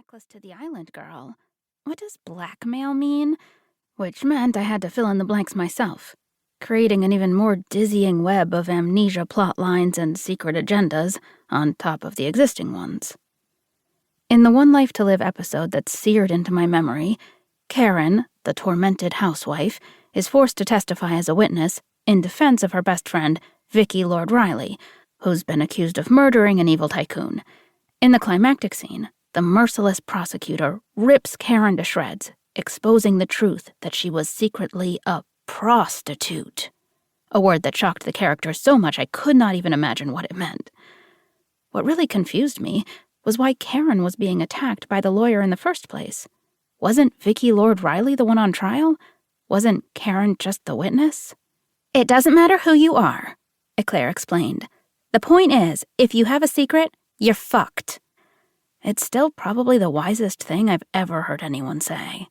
necklace to the island girl. What does blackmail mean? Which meant I had to fill in the blanks myself, creating an even more dizzying web of amnesia plot lines and secret agendas on top of the existing ones. In the One Life to Live episode that's seared into my memory, Karen, the tormented housewife, is forced to testify as a witness in defense of her best friend, Vicky Lord Riley, who's been accused of murdering an evil tycoon. In the climactic scene, the merciless prosecutor rips Karen to shreds, exposing the truth that she was secretly a prostitute, a word that shocked the character so much I could not even imagine what it meant. What really confused me was why Karen was being attacked by the lawyer in the first place. Wasn't Vicky Lord Riley the one on trial? Wasn't Karen just the witness? It doesn't matter who you are, Eclair explained. The point is, if you have a secret, you're fucked. It's still probably the wisest thing I've ever heard anyone say.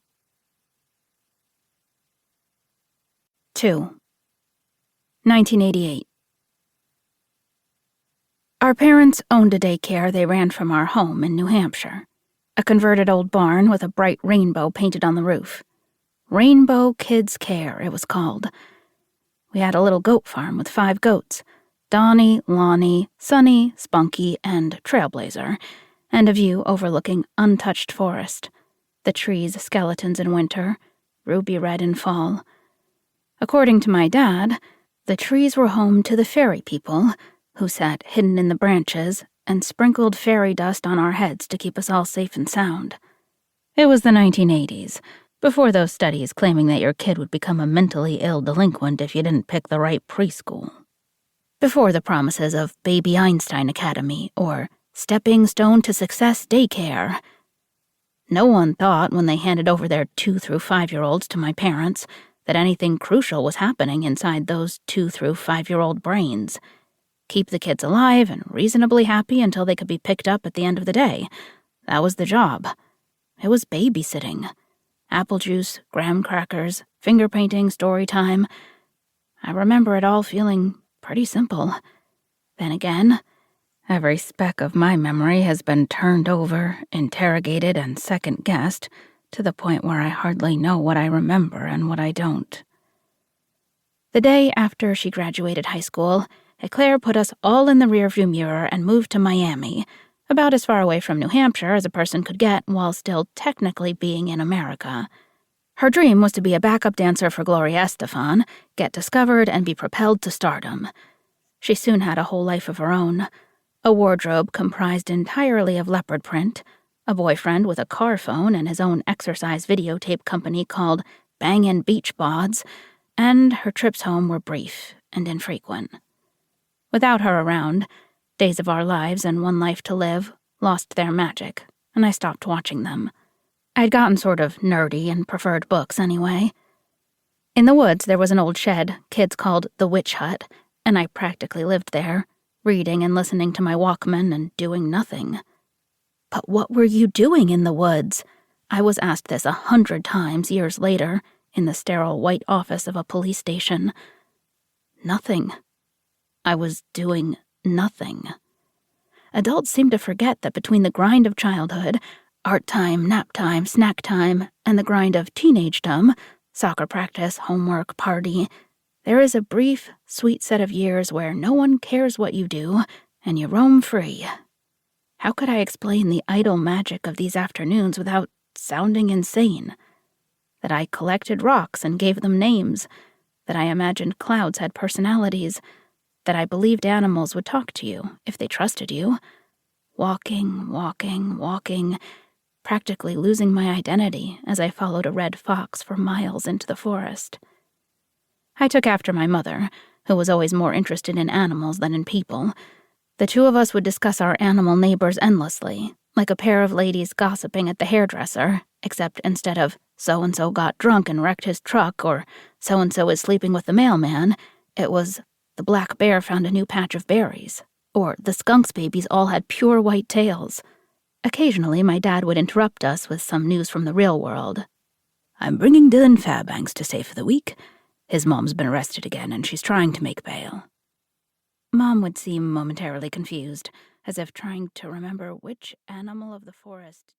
2. 1988. Our parents owned a daycare they ran from our home in New Hampshire, a converted old barn with a bright rainbow painted on the roof. Rainbow Kids Care, it was called. We had a little goat farm with 5 goats, Donnie, Lonnie, Sunny, Spunky, and Trailblazer, and a view overlooking untouched forest, the trees skeletons in winter, ruby red in fall. According to my dad, the trees were home to the fairy people, who sat hidden in the branches and sprinkled fairy dust on our heads to keep us all safe and sound. It was the 1980s, before those studies claiming that your kid would become a mentally ill delinquent if you didn't pick the right preschool. Before the promises of Baby Einstein Academy or Stepping Stone to Success Daycare. No one thought when they handed over their 2 through 5-year-olds to my parents that anything crucial was happening inside those 2 through 5-year-old brains. Keep the kids alive and reasonably happy until they could be picked up at the end of the day. That was the job. It was babysitting. Apple juice, graham crackers, finger painting, story time. I remember it all feeling pretty simple. Then again, every speck of my memory has been turned over, interrogated, and second-guessed to the point where I hardly know what I remember and what I don't. The day after she graduated high school, Eclair put us all in the rearview mirror and moved to Miami, about as far away from New Hampshire as a person could get while still technically being in America. Her dream was to be a backup dancer for Gloria Estefan, get discovered, and be propelled to stardom. She soon had a whole life of her own, a wardrobe comprised entirely of leopard print, a boyfriend with a car phone and his own exercise videotape company called Bangin' Beach Bods, and her trips home were brief and infrequent. Without her around, Days of Our Lives and One Life to Live lost their magic, and I stopped watching them. I'd gotten sort of nerdy and preferred books anyway. In the woods, there was an old shed kids called the Witch Hut, and I practically lived there, reading and listening to my Walkman and doing nothing. But what were you doing in the woods? I was asked this 100 times years later in the sterile white office of a police station. Nothing. I was doing nothing. Adults seem to forget that between the grind of childhood, art time, nap time, snack time, and the grind of teenagedom, soccer practice, homework, party, there is a brief, sweet set of years where no one cares what you do, and you roam free. How could I explain the idle magic of these afternoons without sounding insane? That I collected rocks and gave them names, that I imagined clouds had personalities, that I believed animals would talk to you if they trusted you. Walking, practically losing my identity as I followed a red fox for miles into the forest. I took after my mother, who was always more interested in animals than in people. The 2 of us would discuss our animal neighbors endlessly, like a pair of ladies gossiping at the hairdresser, except instead of so-and-so got drunk and wrecked his truck or so-and-so is sleeping with the mailman, it was the black bear found a new patch of berries, or the skunks' babies all had pure white tails. Occasionally, my dad would interrupt us with some news from the real world. I'm bringing Dylan Fairbanks to stay for the week. His mom's been arrested again, and she's trying to make bail. Mom would seem momentarily confused, as if trying to remember which animal of the forest